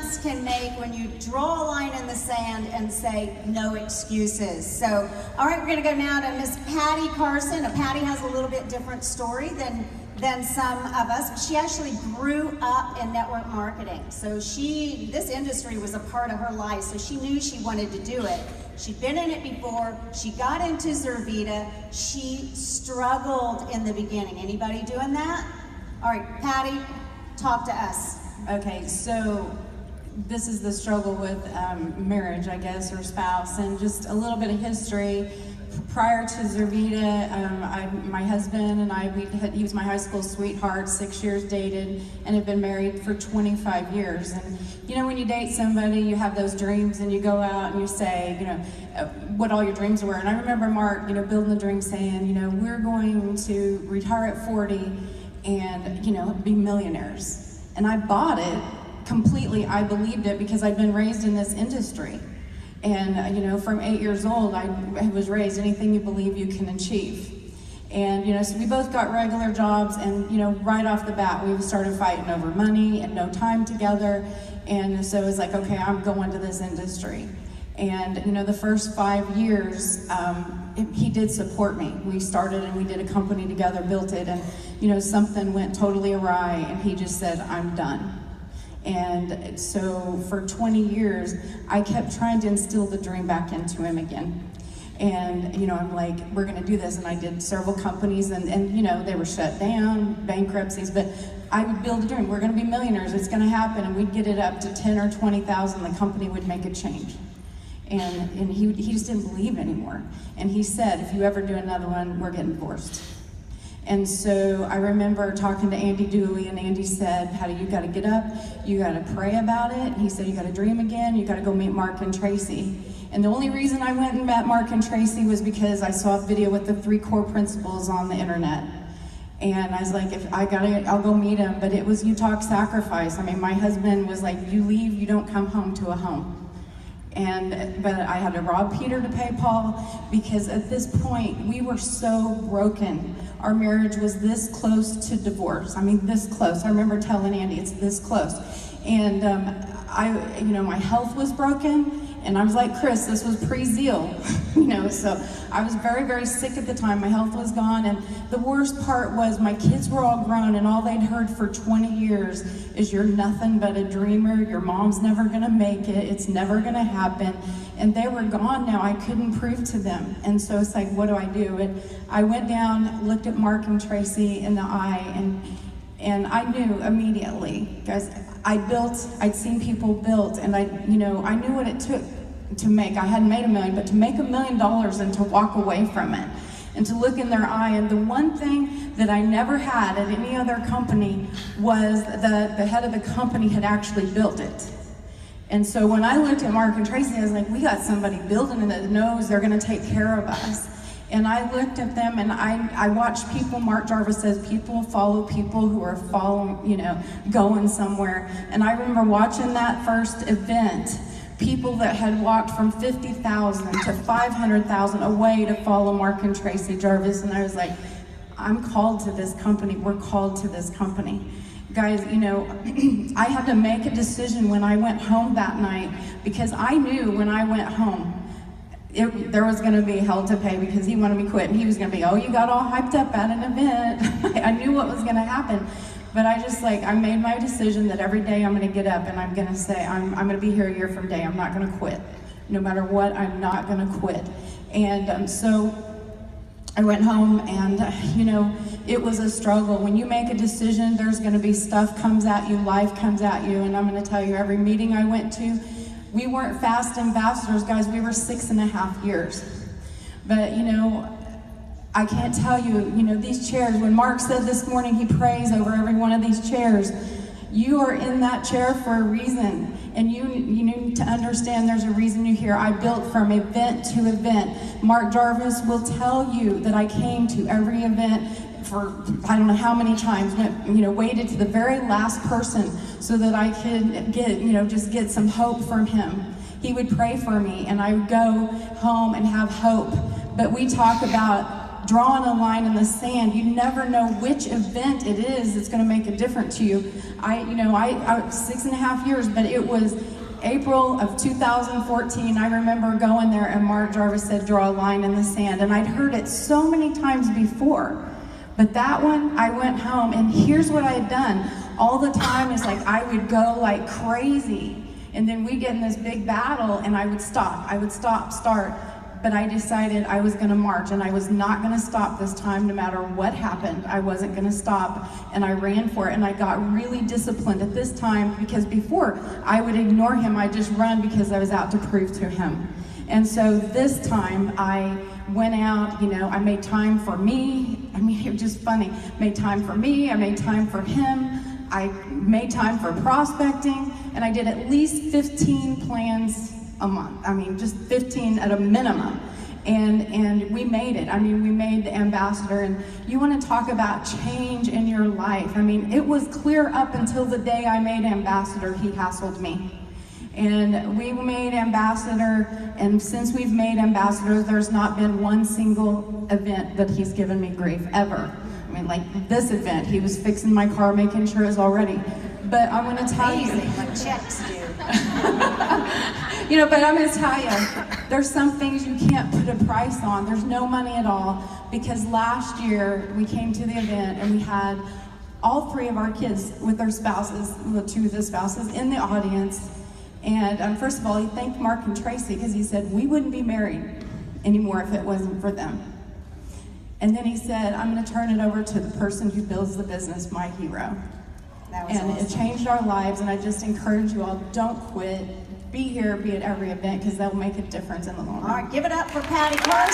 parents can make when you draw a line in the sand and say no excuses. So, all right, we're gonna go now to Miss Patty Carson. Patty has a little bit different story than some of us. She actually grew up in network marketing. So this industry was a part of her life, so she knew she wanted to do it. She'd been in it before. She got into Zurvita. She struggled in the beginning. Anybody doing that? All right, Patty, talk to us. Okay, so this is the struggle with marriage, I guess, or spouse, and just a little bit of history. Prior to Zurvita, my husband and I, he was my high school sweetheart, 6 years dated, and had been married for 25 years. And you know, when you date somebody, you have those dreams, and you go out and you say, you know, what all your dreams were. And I remember Mark, you know, building the dream, saying, you know, we're going to retire at 40 and, you know, be millionaires. And I bought it completely. I believed it because I'd been raised in this industry. And, you know, from 8 years old, I was raised, anything you believe you can achieve. And, you know, so we both got regular jobs, and, you know, right off the bat, we started fighting over money and no time together. And so it was like, okay, I'm going to this industry. And, you know, the first 5 years, he did support me. We started and we did a company together, built it, and, you know, something went totally awry, and he just said, I'm done. And so for 20 years, I kept trying to instill the dream back into him again. And, you know, I'm like, we're gonna do this. And I did several companies, and you know, they were shut down, bankruptcies, but I would build a dream. We're gonna be millionaires, it's gonna happen. And we'd get it up to 10 or 20,000, the company would make a change. And he just didn't believe anymore. And he said, if you ever do another one, we're getting divorced. And so I remember talking to Andy Dooley, and Andy said, Patty, you gotta get up, you gotta pray about it. And he said, you gotta dream again, you gotta go meet Mark and Tracy. And the only reason I went and met Mark and Tracy was because I saw a video with the 3 core principles on the internet. And I was like, I'll go meet him. But it was, you talk sacrifice. I mean, my husband was like, you leave, you don't come home to a home. But I had to rob Peter to pay Paul, because at this point, we were so broken. Our marriage was this close to divorce. I mean, this close. I remember telling Andy, it's this close. And you know, my health was broken, and I was like, Chris, this was pre-Zeal, you know, so I was very, very sick at the time. My health was gone, and the worst part was my kids were all grown, and all they'd heard for 20 years is, you're nothing but a dreamer, your mom's never gonna make it, it's never gonna happen. And they were gone now. I couldn't prove to them. And so it's like, what do I do? And I went down, looked at Mark and Tracy in the eye, and I knew immediately, guys, I'd seen people built, and I knew what it took to make. I hadn't made $1 million, but to make $1 million and to walk away from it and to look in their eye. And the one thing that I never had at any other company was the head of the company had actually built it. And so when I looked at Mark and Tracy, I was like, we got somebody building it that knows they're gonna take care of us. And I looked at them, and I watched people. Mark Jarvis says people follow people who are following, you know, going somewhere. And I remember watching that first event, people that had walked from 50,000 to 500,000 away to follow Mark and Tracy Jarvis. And I was like, I'm called to this company. We're called to this company. Guys, you know, I had to make a decision when I went home that night, because I knew when I went home, there was going to be hell to pay, because he wanted me to quit, and he was going to be, oh, you got all hyped up at an event. I knew what was going to happen. But I made my decision that every day I'm going to get up and I'm going to say, I'm going to be here a year from today. I'm not going to quit. No matter what, I'm not going to quit. And so I went home, and you know, it was a struggle. When you make a decision, there's going to be stuff comes at you, life comes at you. And I'm going to tell you, every meeting I went to, we weren't fast ambassadors, guys. We were 6.5 years. But you know, I can't tell you, you know, these chairs, when Mark said this morning he prays over every one of these chairs, you are in that chair for a reason. And you need to understand there's a reason you're here. I built from event to event. Mark Jarvis will tell you that I came to every event for I don't know how many times, waited to the very last person so that I could just get some hope from him. He would pray for me, and I would go home and have hope. But we talk about drawing a line in the sand. You never know which event it is that's going to make a difference to you. I 6.5 years, but it was April of 2014. I remember going there and Mark Jarvis said, draw a line in the sand. And I'd heard it so many times before. But that one, I went home and here's what I had done. All the time is like I would go like crazy. And then we'd get in this big battle and I would stop, start. But I decided I was gonna march and I was not gonna stop this time no matter what happened. I wasn't gonna stop and I ran for it and I got really disciplined at this time because before I would ignore him, I'd just run because I was out to prove to him. And so this time I went out, I made time for me. I mean, it was just funny. Made time for me, I made time for him. I made time for prospecting and I did at least 15 plans a month. I mean, just 15 at a minimum. And we made it. I mean, we made the ambassador. And you want to talk about change in your life. I mean, it was clear up until the day I made ambassador, he hassled me. And we made ambassador, and since we've made ambassador, there's not been one single event that he's given me grief, ever. I mean, like this event, he was fixing my car, making sure it's all ready. But I'm gonna tell you. Amazing, like checks do. But I'm gonna tell you, there's some things you can't put a price on. There's no money at all, because last year we came to the event and we had all 3 of our kids with their spouses, well, 2 of the spouses in the audience. And first of all, he thanked Mark and Tracy because he said, we wouldn't be married anymore if it wasn't for them. And then he said, I'm going to turn it over to the person who builds the business, my hero. That was and awesome. It changed our lives, and I just encourage you all, don't quit. Be here, be at every event, because that will make a difference in the long run. All right, give it up for Patty Carson.